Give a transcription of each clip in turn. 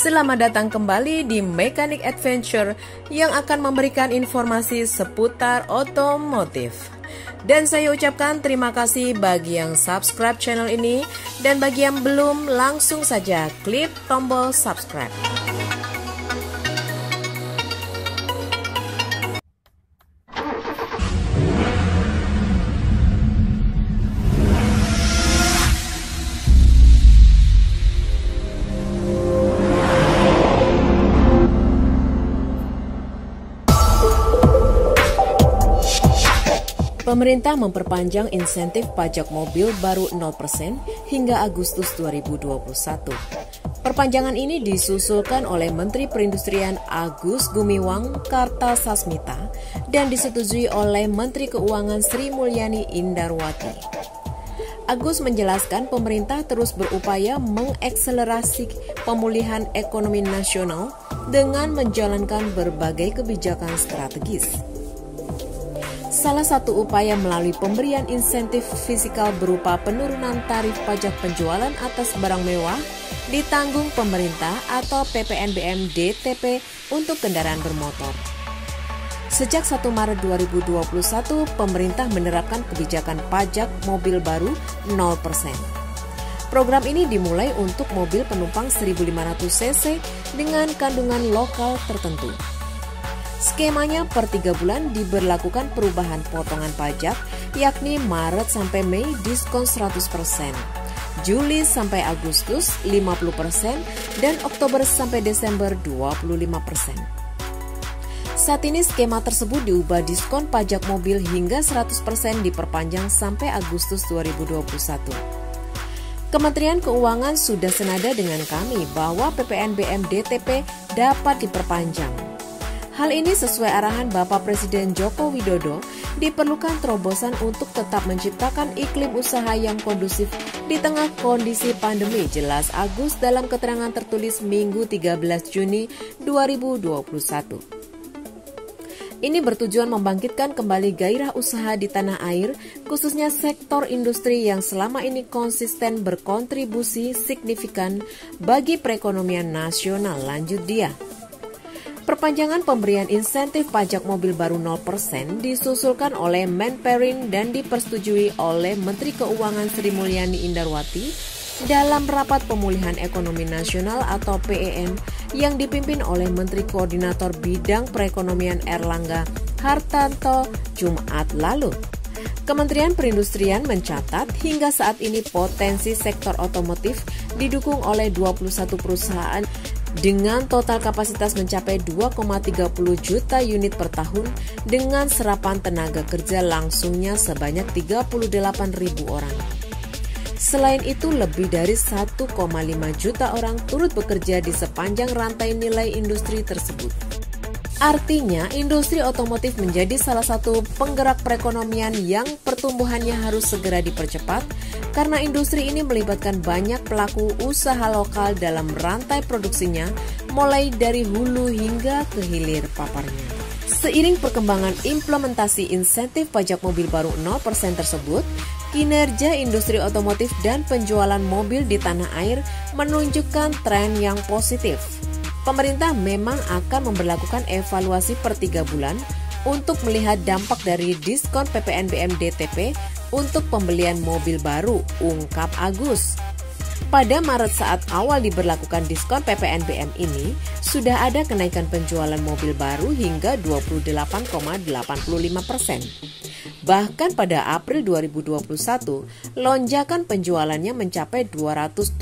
Selamat datang kembali di Mechanic Adventure yang akan memberikan informasi seputar otomotif. Dan saya ucapkan terima kasih bagi yang subscribe channel ini, dan bagi yang belum, langsung saja klik tombol subscribe. Pemerintah memperpanjang insentif pajak mobil baru 0% hingga Agustus 2021. Perpanjangan ini disusulkan oleh Menteri Perindustrian Agus Gumiwang Kartasasmita dan disetujui oleh Menteri Keuangan Sri Mulyani Indarwati. Agus menjelaskan pemerintah terus berupaya mengakselerasi pemulihan ekonomi nasional dengan menjalankan berbagai kebijakan strategis. Salah satu upaya melalui pemberian insentif fiskal berupa penurunan tarif pajak penjualan atas barang mewah ditanggung pemerintah atau PPNBM DTP untuk kendaraan bermotor. Sejak 1 Maret 2021, pemerintah menerapkan kebijakan pajak mobil baru 0%. Program ini dimulai untuk mobil penumpang 1.500 cc dengan kandungan lokal tertentu. Skemanya per 3 bulan diberlakukan perubahan potongan pajak, yakni Maret sampai Mei diskon 100%, Juli sampai Agustus 50%, dan Oktober sampai Desember 25%. Saat ini skema tersebut diubah diskon pajak mobil hingga 100% diperpanjang sampai Agustus 2021. Kementerian Keuangan sudah senada dengan kami bahwa PPNBM DTP dapat diperpanjang. Hal ini sesuai arahan Bapak Presiden Joko Widodo, diperlukan terobosan untuk tetap menciptakan iklim usaha yang kondusif di tengah kondisi pandemi, jelas Agus dalam keterangan tertulis Minggu 13 Juni 2021. Ini bertujuan membangkitkan kembali gairah usaha di tanah air, khususnya sektor industri yang selama ini konsisten berkontribusi signifikan bagi perekonomian nasional, lanjut dia. Perpanjangan pemberian insentif pajak mobil baru 0% disusulkan oleh Menperin dan dipersetujui oleh Menteri Keuangan Sri Mulyani Indarwati dalam Rapat Pemulihan Ekonomi Nasional atau PEN yang dipimpin oleh Menteri Koordinator Bidang Perekonomian Erlangga Hartanto Jumat lalu. Kementerian Perindustrian mencatat hingga saat ini potensi sektor otomotif didukung oleh 21 perusahaan dengan total kapasitas mencapai 2,30 juta unit per tahun dengan serapan tenaga kerja langsungnya sebanyak 38.000 orang. Selain itu, lebih dari 1,5 juta orang turut bekerja di sepanjang rantai nilai industri tersebut. Artinya, industri otomotif menjadi salah satu penggerak perekonomian yang pertumbuhannya harus segera dipercepat karena industri ini melibatkan banyak pelaku usaha lokal dalam rantai produksinya, mulai dari hulu hingga ke hilir paparnya. Seiring perkembangan implementasi insentif pajak mobil baru 0% tersebut, kinerja industri otomotif dan penjualan mobil di tanah air menunjukkan tren yang positif. Pemerintah memang akan memberlakukan evaluasi per 3 bulan untuk melihat dampak dari diskon PPNBM DTP untuk pembelian mobil baru, ungkap Agus. Pada Maret saat awal diberlakukan diskon PPNBM ini, sudah ada kenaikan penjualan mobil baru hingga 28,85%. Bahkan pada April 2021, lonjakan penjualannya mencapai 227%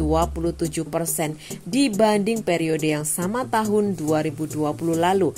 dibanding periode yang sama tahun 2020 lalu.